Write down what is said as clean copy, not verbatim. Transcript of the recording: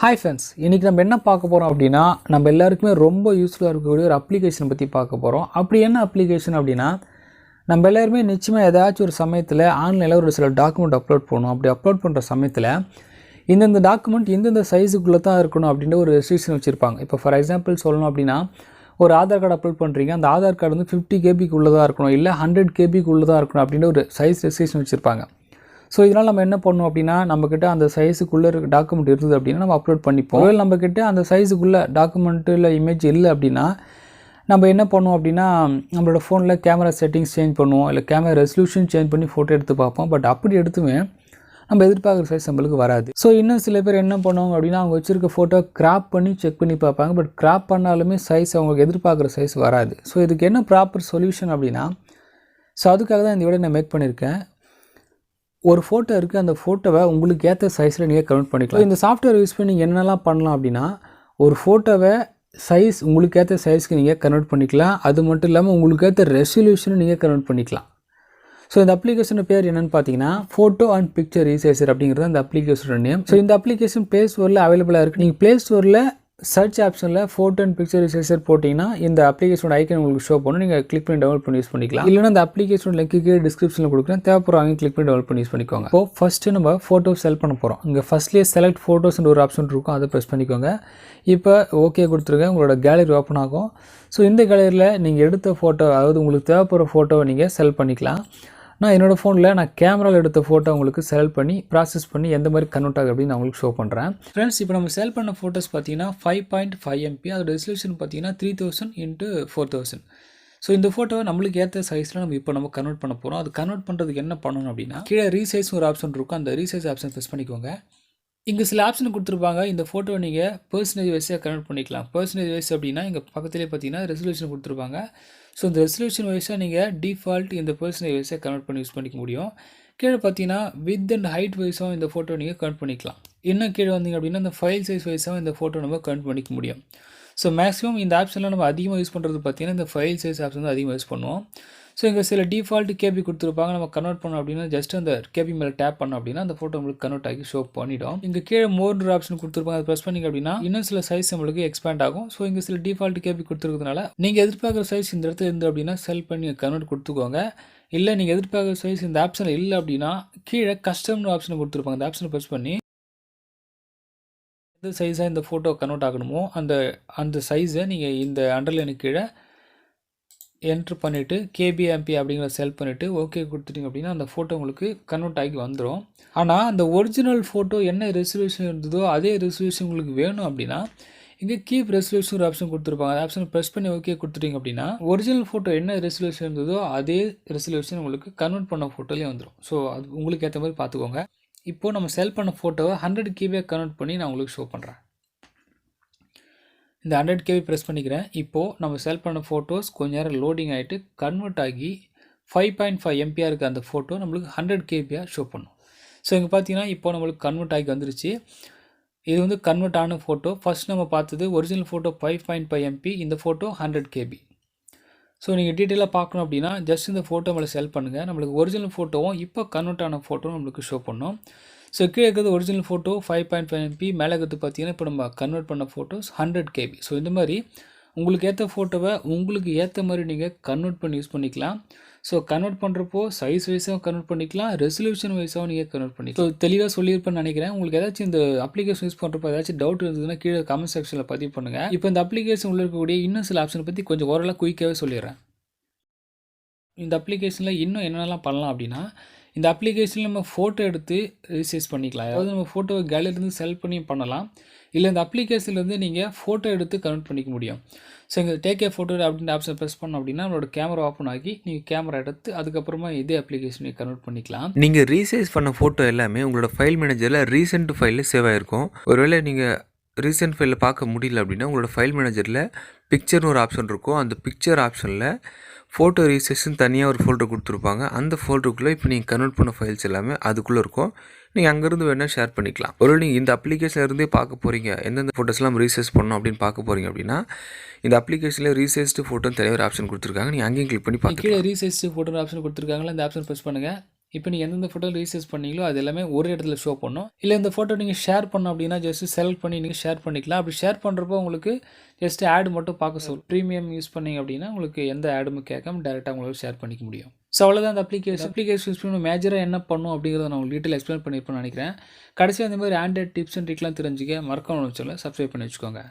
Hi friends, இன்றைக்கி நம்ம என்ன பார்க்க போகிறோம் அப்படின்னா, நம்ம எல்லாருக்குமே ரொம்ப யூஸ்ஃபுல்லாக இருக்கக்கூடிய ஒரு அப்ளிகேஷனை பற்றி பார்க்க போகிறோம். அப்படி என்ன அப்ளிகேஷன் அப்படின்னா, நம்ம எல்லாருமே நிச்சயமாக ஏதாச்சும் ஒரு சமயத்தில் ஆன்லைனில் ஒரு சில டாக்குமெண்ட் அப்லோட் பண்ணணும். அப்படி அப்லோட் பண்ணுற சமயத்தில் இந்தந்த டாக்குமெண்ட் இந்தந்த சைஸுக்குள்ளே தான் இருக்கணும் அப்படின்ற ஒரு ரெஸ்ட்ரிக்ஷன் வச்சுருப்பாங்க. இப்போ ஃபார் எக்ஸாம்பிள் சொல்லணும் அப்படின்னா, ஒரு ஆதார் கார்டு அப்லோட் பண்ணுறீங்க, அந்த ஆதார் கார்டு வந்து 50 கேபிக்குள்ளே தான் இருக்கணும், இல்லை 100 கேபிக்குள்ளே தான் இருக்கணும் அப்படின்ற ஒரு சைஸ் ரெஸ்ட்ரிக்ஷன் வச்சுருப்பாங்க. ஸோ இதனால் நம்ம என்ன பண்ணணும் அப்படின்னா, நம்மக்கிட்ட அந்த சைஸுக்குள்ளே இருக்க டாக்குமெண்ட் இருந்தது அப்படின்னா நம்ம அப்லோட் பண்ணிப்போம். ஒருவேளை நம்மக்கிட்ட அந்த சைஸுக்குள்ளே டாக்குமெண்ட்டு இல்லை இமேஜ் இல்லை அப்படின்னா நம்ம என்ன பண்ணுவோம் அப்படின்னா, நம்மளோட ஃபோனில் கேமரா செட்டிங்ஸ் சேஞ்ச் பண்ணுவோம், இல்லை கேமரா ரெசல்யூஷன் சேஞ்ச் பண்ணி ஃபோட்டோ எடுத்து பார்ப்போம். பட் அப்படி எடுத்துமே நம்ம எதிர்பார்க்குற சைஸ் நம்மளுக்கு வராது. ஸோ இன்னும் சில பேர் என்ன பண்ணுவாங்க அப்படின்னா, அவங்க வச்சுருக்க ஃபோட்டோ கிராப் பண்ணி செக் பண்ணி பார்ப்பாங்க. பட் கிராப் பண்ணாலுமே சைஸ் அவங்களுக்கு எதிர்பார்க்குற சைஸ் வராது. ஸோ இதுக்கு என்ன ப்ராப்பர் சொல்யூஷன் அப்படின்னா, ஸோ அதுக்காக தான் இந்த வீடியோ நான் மேக் பண்ணியிருக்கேன். ஒரு ஃபோட்டோ இருக்குது, அந்த ஃபோட்டோவை உங்களுக்கு ஏற்ற சைஸில் நீங்கள் கன்வெர்ட் பண்ணிக்கலாம். இந்த சாஃப்ட்வேர் யூஸ் பண்ணி நீங்கள் என்னெல்லாம் பண்ணலாம் அப்படின்னா, ஒரு ஃபோட்டோவை சைஸ் உங்களுக்கு ஏற்ற சைஸ்க்கு நீங்கள் கன்வெர்ட் பண்ணிக்கலாம். அது மட்டும் இல்லாமல் உங்களுக்கு ஏற்ற ரெசல்யூஷனை நீங்கள் கன்வெர்ட் பண்ணிக்கலாம். ஸோ இந்த அப்ளிகேஷன் பேர் என்னென்னு பார்த்தீங்கன்னா, ஃபோட்டோ அண்ட் பிக்சர் ரீசைசர் அப்படிங்கிறது அந்த அப்ளிகேஷனோட நேம். ஸோ இந்த அப்ளிகேஷன் ப்ளே ஸ்டோரில் அவைலபிளாக இருக்குது. நீங்கள் ப்ளே ஸ்டோரில் சர்ச் ஆப்ஷனில் ஃபோட்டோ அண்ட் பிக்சர் ரீசைசர் போட்டிங்கன்னா இந்த அப்ளிகேஷனோட ஐக்கன் உங்களுக்கு ஷோ பண்ணும். நீங்கள் கிளிக் பண்ணி டவுன்லோட் பண்ணி யூஸ் பண்ணிக்கலாம். இல்லைனா அந்த அப்ளிகேஷன் லிங்க்கு டிஸ்கிரிப்ஷனில் கொடுக்குறேன், தேவைப்படுறாங்க கிளிக் பண்ணி டவுன்லோட் பண்ணி யூஸ் பண்ணிக்கோங்க. இப்போ ஃபஸ்ட்டு நம்ம ஃபோட்டோ செலக்ட் பண்ண போகிறோம். இங்கே ஃபஸ்ட்லேயே செலக்ட் ஃபோட்டோஸ்ன்ற ஒரு ஆப்ஷன் இருக்கும், அதை ப்ரெஸ் பண்ணிக்கோங்க. இப்போ ஓகே கொடுத்துருங்க, உங்களோட கேலரி ஓப்பன் ஆகும். ஸோ இந்த கேலரியில் நீங்கள் எடுத்த ஃபோட்டோ, அதாவது உங்களுக்கு தேவைப்படுற ஃபோட்டோவை நீங்கள் செலக்ட் பண்ணிக்கலாம். நான் என்னோடய ஃபோனில் நான் கேமராவில் எடுத்த ஃபோட்டோ உங்களுக்கு செலக்ட் பண்ணி ப்ராசஸ் பண்ணி எந்த மாதிரி கன்வெர்ட் ஆகுது அப்படின்னு நான் உங்களுக்கு ஷோ பண்ணுறேன். ஃப்ரெண்ட்ஸ், இப்போ நம்ம செலக்ட் பண்ண ஃபோட்டோஸ் பார்த்தீங்கன்னா 5.5 MB, அதோட ரெசல்யூஷன் பார்த்தீங்கன்னா 3000 × 4000. ஸோ இந்த ஃபோட்டோவை நம்மளுக்கு ஏற்ற சைஸில் நம்ம கன்வெர்ட் பண்ண போகிறோம். அது கன்வெர்ட் பண்ணுறதுக்கு என்ன பண்ணணும் அப்படின்னா, கீழே ரீசைஸ் ஒரு ஆப்ஷன் இருக்கும், அந்த ரீசைஸ் ஆப்ஷன் ப்ரெஸ் பண்ணிக்கோங்க. இங்கே சில ஆப்ஷன் கொடுத்துருப்பாங்க. இந்த ஃபோட்டோவை நீங்கள் பெர்சன்டேஜ் வைஸாக கன்வெர்ட் பண்ணிக்கலாம். பெர்சன்டேஜ் வைஸ் அப்படின்னா இங்கே பக்கத்துலேயே பார்த்தீங்கன்னா ரெசல்யூஷன் கொடுத்துருப்பாங்க. ஸோ இந்த ரெசல்யூஷன் வைஸாக நீங்கள் டிஃபால்ட் இந்த பெர்சன்டேஜ் வைஸாக கன்வெர்ட் பண்ணி யூஸ் பண்ணிக்க முடியும். கீழே பார்த்தீங்கன்னா வித் அண்ட் ஹைட் வைஸாகவும் இந்த ஃபோட்டோ நீங்கள் கன்வெர்ட் பண்ணிக்கலாம். இன்னும் கீழே வந்தீங்க அப்படின்னா இந்த ஃபைல் சைஸ் வைஸாகவும் இந்த ஃபோட்டோ நம்ம கன்வெர்ட் பண்ணிக்க முடியும். ஸோ மேக்ஸிமம் இந்த ஆப்ஷனில் நம்ம அதிகமாக யூஸ் பண்ணுறது பார்த்தீங்கன்னா இந்த ஃபைல் சைஸ் ஆப்ஷன் தான் அதிகமாக யூஸ் பண்ணுவோம். ஸோ இங்கே சில டிஃபால்ட் கேபி கொடுத்துருப்பாங்க. நம்ம கன்வெர்ட் பண்ணோம் அப்படின்னா ஜஸ்ட் அந்த கேபி மேலே டேப் பண்ணோம் அப்படின்னா அந்த ஃபோட்டோ உங்களுக்கு கன்வெர்ட் ஆகி ஷோ பண்ணிடும். இங்கே கீழே மோர் ஆப்ஷன் கொடுத்துருப்பாங்க, அதை ப்ரெஸ் பண்ணிங்க அப்படின்னா இன்னும் சில சைஸ் நம்மளுக்கு எக்ஸ்பேண்ட் ஆகும். ஸோ இங்கே சில டிஃபால்ட் கேபி கொடுத்துருக்கிறதுனால நீங்கள் எதிர்பார்க்குற சைஸ் இந்த இடத்துல இருந்து அப்படின்னா செலக்ட் பண்ணி கன்வெர்ட் கொடுத்துக்கோங்க. இல்லை நீங்கள் எதிர்பார்க்குற சைஸ் இந்த ஆப்ஷனில் இல்லை அப்படின்னா கீழே கஸ்டம்னு ஆப்ஷனை கொடுத்துருப்பாங்க, அந்த ஆப்ஷனை ப்ரெஸ் பண்ணி எந்த சைஸாக இந்த ஃபோட்டோ கன்வெர்ட் ஆகணுமோ அந்த சைஸை நீங்கள் இந்த அண்டர்லைனுக்கு கீழே என்ட்ரு பண்ணிவிட்டு கேபிஎம்பி அப்படிங்கிறத செலக்ட் பண்ணிவிட்டு ஓகே கொடுத்துட்டிங்க அப்படின்னா அந்த ஃபோட்டோ உங்களுக்கு கன்வெர்ட் ஆகி வந்துடும். ஆனால் அந்த ஒரிஜினல் ஃபோட்டோ என்ன ரெசல்யூஷன் இருந்ததோ அதே ரெசல்யூஷன் உங்களுக்கு வேணும் அப்படின்னா இங்கே கீப் ரெசல்யூஷன் ஒரு ஆப்ஷன் கொடுத்துருப்பாங்க, அந்த ஆப்ஷனை ப்ரெஸ் பண்ணி ஓகே கொடுத்துட்டிங்க அப்படின்னா ஒரிஜினல் ஃபோட்டோ என்ன ரெசல்யூஷன் இருந்ததோ அதே ரெசல்யூஷன் உங்களுக்கு கன்வெர்ட் பண்ண ஃபோட்டோலேயே வந்துடும். ஸோ அது உங்களுக்கு ஏற்ற மாதிரி பார்த்துக்கோங்க. இப்போது நம்ம செலக்ட் பண்ண ஃபோட்டோவை 100 KB கன்வெர்ட் பண்ணி நான் உங்களுக்கு ஷோ பண்ணுறேன். இந்த 100 KB ப்ரெஸ் பண்ணிக்கிறேன். இப்போது நம்ம செலக்ட் பண்ண ஃபோட்டோஸ் கொஞ்ச நேரம் லோடிங் ஆகிட்டு கன்வெர்ட் ஆகி 5.5 MB இருக்க அந்த ஃபோட்டோ நம்மளுக்கு 100 KB ஷோ பண்ணும். ஸோ இங்கே பார்த்தீங்கன்னா இப்போ நம்மளுக்கு கன்வெர்ட் ஆகி வந்துருச்சு. இது வந்து கன்வெர்ட் ஆன ஃபோட்டோ. ஃபஸ்ட் நம்ம பார்த்தது ஒரிஜினல் ஃபோட்டோ 5.5 MB, இந்த ஃபோட்டோ 100 KB. ஸோ நீங்கள் டீட்டெயிலாக பார்க்கணும் அப்படின்னா ஜஸ்ட் இந்த ஃபோட்டோ மேலே செலக்ட் பண்ணுங்கள். நம்மளுக்கு ஒரிஜினல் ஃபோட்டோவும் இப்போ கன்வெர்ட் ஆன ஃபோட்டோவும் நம்மளுக்கு ஷோ பண்ணும். ஸோ கீழே இருக்கிறது ஒரிஜினல் ஃபோட்டோ 5.5 MB, மேலே இருக்கிறது பார்த்தீங்கன்னா இப்போ நம்ம கன்வெர்ட் பண்ண ஃபோட்டோஸ் 100 KB. ஸோ இந்த மாதிரி உங்களுக்கு ஏற்ற ஃபோட்டோவை உங்களுக்கு ஏற்ற மாதிரி நீங்கள் கன்வெர்ட் பண்ணி யூஸ் பண்ணிக்கலாம். ஸோ கன்வெர்ட் பண்ணுறப்போ சைஸ் வைஸாகவும் கன்வெர்ட் பண்ணிக்கலாம், ரெசல்யூஷன் வைஸாகவும் நீங்கள் கன்வெர்ட் பண்ணிக்கலாம். ஸோ தெளிவாக சொல்லியிருப்பேன்னு நினைக்கிறேன். உங்களுக்கு ஏதாச்சும் இந்த அப்ளிகேஷன் யூஸ் பண்ணுறப்போ ஏதாச்சும் டவுட் இருந்ததுன்னா கீழே கமெண்ட் செக்ஷனில் பதிவு பண்ணுங்கள். இப்போ இந்த அப்ளிகேஷன் உள்ள இருக்கக்கூடிய இன்னும் சில ஆப்ஷனை பற்றி கொஞ்சம் ஓரளவு குயிக்காகவே சொல்லிடுறேன். இந்த அப்ளிகேஷனில் இன்னும் என்னென்னலாம் பண்ணலாம் அப்படின்னா, இந்த அப்ளிகேஷனில் நம்ம ஃபோட்டோ எடுத்து ரீசைஸ் பண்ணிக்கலாம். அதாவது நம்ம ஃபோட்டோவை கேலரிலேருந்து செலக்ட் பண்ணி பண்ணலாம். இல்லை இந்த அப்ளிகேஷன்லேருந்து நீங்கள் ஃபோட்டோ எடுத்து கன்வெர்ட் பண்ணிக்க முடியும். ஸோ இங்கே டேக் ஏ ஃபோட்டோ அப்படின்ற ஆப்ஷன் ப்ரெஸ் பண்ணோம் அப்படின்னா நம்மளோட கேமரா ஓப்பன் ஆகி நீங்கள் கேமரா எடுத்து அதுக்கப்புறமா இதே அப்ளிகேஷனை கன்வெர்ட் பண்ணிக்கலாம். நீங்கள் ரீசைஸ் பண்ண ஃபோட்டோ எல்லாமே உங்களோட ஃபைல் மேனேஜரில் ரீசெண்ட் ஃபைலில் சேவ் ஆகிருக்கும். ஒருவேளை நீங்கள் ரீசெண்ட் ஃபைலில் பார்க்க முடியல அப்படின்னா உங்களோட ஃபைல் மேனேஜரில் பிக்சர்னு ஒரு ஆப்ஷன் இருக்கும். அந்த பிக்சர் ஆப்ஷனில் ஃபோட்டோ ரீசைஸ்ன்னு தனியாக ஒரு ஃபோல்டர் கொடுத்துருப்பாங்க. அந்த ஃபோல்டருக்குள்ளே இப்போ நீங்கள் கன்வெர்ட் பண்ண ஃபைல்ஸ் எல்லாமே அதுக்குள்ளே இருக்கும். நீங்கள் அங்கேருந்து வேணால் ஷேர் பண்ணிக்கலாம். ஒருவேளை நீங்கள் இந்த அப்ளிகேஷனில் இருந்தே பார்க்க போகிறீங்க, எந்தெந்த ஃபோட்டோஸ்லாம் ரீசைஸ் பண்ணணும் அப்படின்னு பார்க்க போகிறீங்க அப்படின்னா இந்த அப்ளிகேஷனில் ரீசைஸ்டு ஃபோட்டோன்னு தனியாக ஒரு ஆப்ஷன் கொடுத்துருக்காங்க. நீங்கள் அங்கேயும் கிளிக் பண்ணி பார்த்து கீழே ரீசைஸ்டு ஃபோட்டோ ஆப்ஷன் கொடுத்துருக்காங்களா, இந்த ஆப்ஷன் ப்ரெஸ் பண்ணுங்கள். இப்போ நீங்கள் எந்தெந்த ஃபோட்டோ ரீசைஸ் பண்ணீங்களோ அது எல்லாமே ஒரு இடத்துல ஷோ பண்ணும். இல்லை இந்த ஃபோட்டோ நீங்கள் ஷேர் பண்ணோம் அப்படின்னா ஜஸ்ட் செலக்ட் பண்ணி நீங்கள் ஷேர் பண்ணிக்கலாம். அப்படி ஷேர் பண்ணுறப்போ உங்களுக்கு ஜஸ்ட் ஆட் மட்டும் பார்க்க சொல்லும். ப்ரீமியம் யூஸ் பண்ணிங்க அப்படின்னா உங்களுக்கு எந்த ஆடுமே கேட்காம டேரெக்டாக உங்களுக்கு ஷேர் பண்ணிக்க முடியும். ஸோ அவ்வளோதான் அந்த அப்ளிகேஷன் யூஸ் பண்ணி மேஜராக என்ன பண்ணும் அப்படிங்கிறத நான் உங்களுக்கு டீட்டெயில் எக்ஸ்பிளைன் பண்ணியிருப்பேன்னு நினைக்கிறேன். கடைசியாக இந்த மாதிரி ஆண்ட்ராய்ட் டிப்ஸ் அண்ட் ட்ரிக்லாம் தெரிஞ்சுக்க மறக்காம சொல்ல சப்ஸ்கிரைப் பண்ணி வச்சுக்கோங்க.